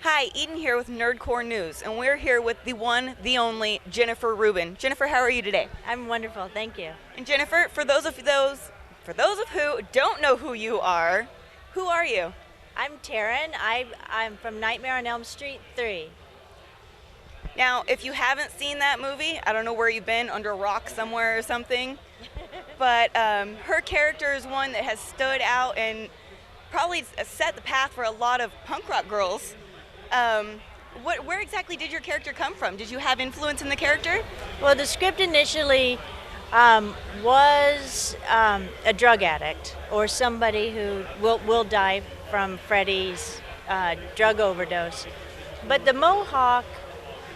Hi, Eden here with Nerdcore News, and we're here with the one, the only Jennifer Rubin. Jennifer, how are you today? I'm wonderful, thank you. And Jennifer, for those of who don't know who you are, who are you? I'm Taryn. I'm from Nightmare on Elm Street 3. Now, if you haven't seen that movie, I don't know where you've been, under a rock somewhere or something, but her character is one that has stood out and probably set the path for a lot of punk rock girls. Where exactly did your character come from? Did you have influence in the character? Well, the script initially was a drug addict or somebody who will die from Freddy's drug overdose. But the Mohawk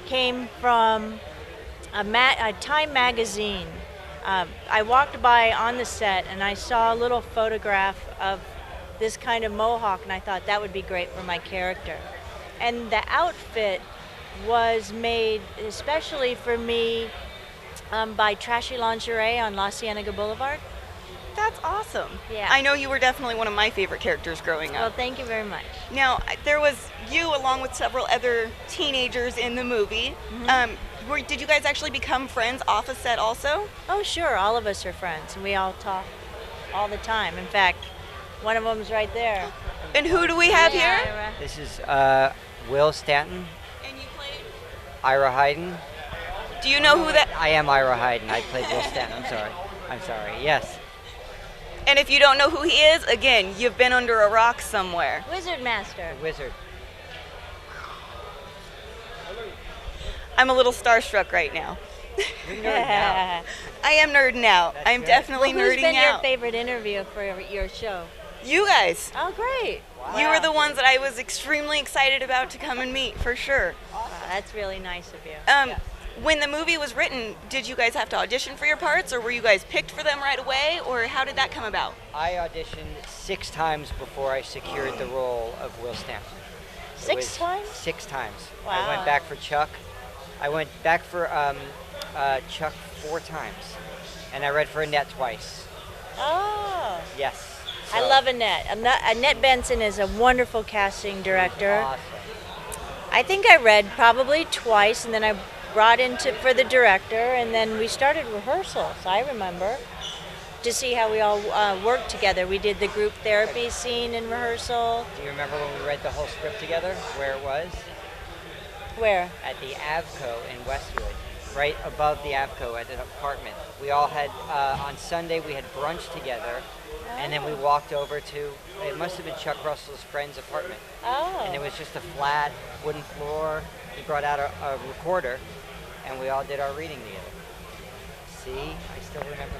came from a Time magazine. I walked by on the set and I saw a little photograph of this kind of Mohawk, and I thought that would be great for my character. And the outfit was made especially for me by Trashy Lingerie on La Cienega Boulevard. That's awesome. Yeah. I know you were definitely one of my favorite characters growing up. Well, thank you very much. Now, there was you along with several other teenagers in the movie. Mm-hmm. Did you guys actually become friends off a set also? Oh, sure. All of us are friends, and we all talk all the time. In fact, one of them's right there. And who do we have here? Ira. This is Will Stanton, And you played? Ira Hayden. Do you know who that? I am Ira Hayden. I played Will Stanton. I'm sorry. Yes. And if you don't know who he is, again, you've been under a rock somewhere. Wizard Master. The Wizard. I'm a little starstruck right now. You're nerding out. I am nerding out. That's I'm good. definitely Well, who's nerding been your out. favorite interview for your show? You guys. Oh, great. You were the ones that I was extremely excited about to come and meet, for sure. Wow, that's really nice of you. When the movie was written, did you guys have to audition for your parts, or were you guys picked for them right away, or how did that come about? I auditioned 6 times before I secured the role of Will Stanton. It Six was times? 6 times. Wow. I went back for Chuck. I went back for Chuck 4 times. And I read for Annette twice. Oh. Yes. I So, love Annette. Annette Benson is a wonderful casting director. Awesome. I think I read probably twice, and then I brought in for the director, and then we started rehearsals, I remember, to see how we all worked together. We did the group therapy scene in rehearsal. Do you remember when we read the whole script together, where it was? Where? At the Avco in Westwood, right above the Avco at an apartment. We all had, on Sunday, we had brunch together, and then we walked over to, it must have been Chuck Russell's friend's apartment. Oh. And it was just a flat wooden floor. He brought out a recorder, and we all did our reading together. See, I still remember.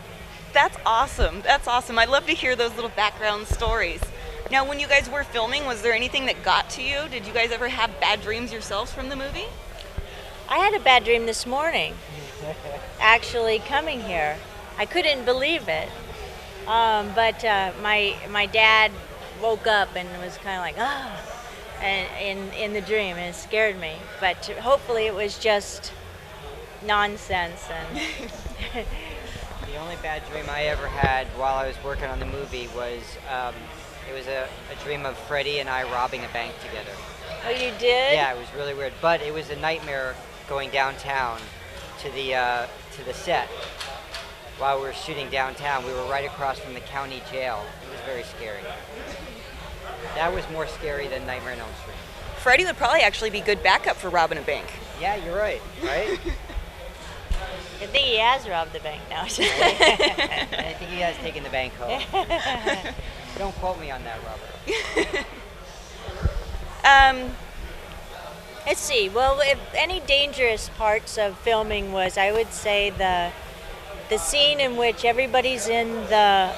That's awesome. That's awesome. I love to hear those little background stories. Now, when you guys were filming, was there anything that got to you? Did you guys ever have bad dreams yourselves from the movie? I had a bad dream this morning, actually coming here. I couldn't believe it. But my dad woke up and was kind of like, and in the dream, and it scared me. But hopefully it was just nonsense. And The only bad dream I ever had while I was working on the movie was, it was a dream of Freddie and I robbing a bank together. Oh, you did? Yeah, it was really weird. But it was a nightmare going downtown to the set. While we were shooting downtown, we were right across from the county jail. It was very scary. That was more scary than Nightmare on Elm Street. Freddie would probably actually be good backup for robbing a bank. Yeah, you're right. Right? I think he has robbed the bank now. I think he has taken the bank home. Don't quote me on that, Robert. Let's see. Well, if any dangerous parts of filming was, I would say the scene in which everybody's in the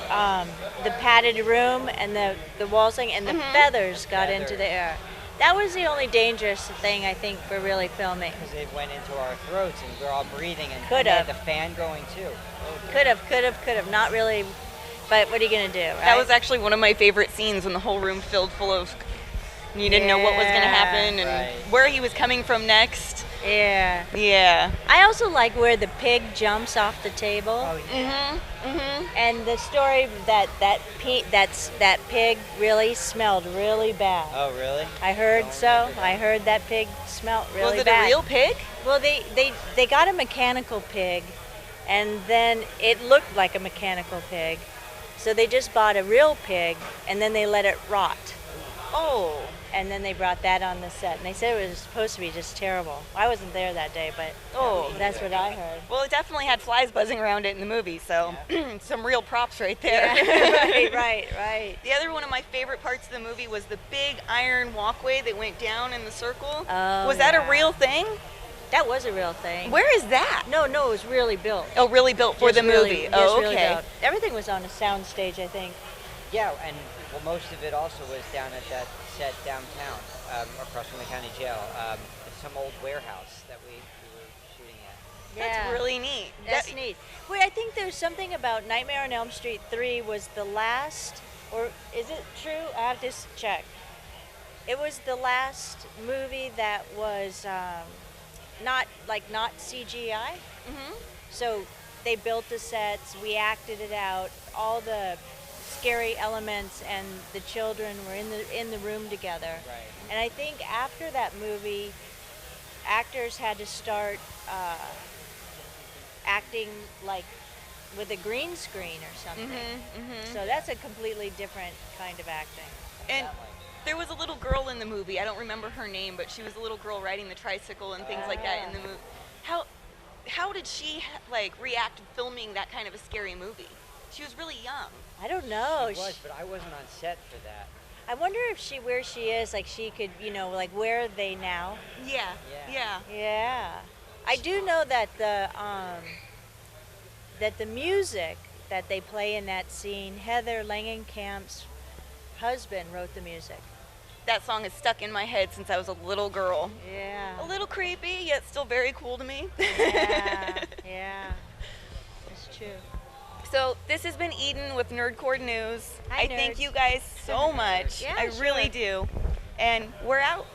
padded room and the walls thing and the feathers got into the air. That was the only dangerous thing, I think, for really filming. Because it went into our throats and we're all breathing and Could they had have. the fan going too. Could have. Not really, but what are you going to do, right? That was actually one of my favorite scenes when the whole room filled full of, you didn't know what was going to happen and Right. where he was coming from next. Yeah. Yeah. I also like where the pig jumps off the table. Oh yeah. And the story that pig really smelled really bad. Oh really? I heard Don't so. remember that. I heard that pig smelled really Was it bad. a real pig? Well, they got a mechanical pig, and then it looked like a mechanical pig. So they just bought a real pig, and then they let it rot. Oh. And then they brought that on the set, and they said it was supposed to be just terrible. I wasn't there that day, but that's what I heard. Well, it definitely had flies buzzing around it in the movie, so some real props right there. Yeah. right. The other one of my favorite parts of the movie was the big iron walkway that went down in the circle. Oh, Was that a yeah. real thing? That was a real thing. Where is that? No, it was really built. Oh, really built for Just the really- movie. just Oh, really okay. built. Everything was on a sound stage, I think. Yeah, and well, most of it also was down at that set downtown, across from the county jail. Some old warehouse that we were shooting at. That's really neat. That's neat. Wait, I think there's something about Nightmare on Elm Street 3 was the last, or is it true? I have to check. It was the last movie that was not CGI. So they built the sets, we acted it out, all the scary elements, and the children were in the room together. Right. And I think after that movie, actors had to start acting like with a green screen or something. So that's a completely different kind of acting. And there was a little girl in the movie. I don't remember her name, but she was a little girl riding the tricycle and things like that in the movie. How did she react to filming that kind of a scary movie? She was really young. I don't know. It was, but I wasn't on set for that. I wonder if where she is, she could, where are they now? Yeah. Yeah. I do know that the music that they play in that scene, Heather Langenkamp's husband wrote the music. That song has stuck in my head since I was a little girl. Yeah. A little creepy, yet still very cool to me. Yeah. That's true. So this has been Eden with Nerdcore News. Hi, I thank nerds. you guys so much. Yeah, I really sure. do. And we're out.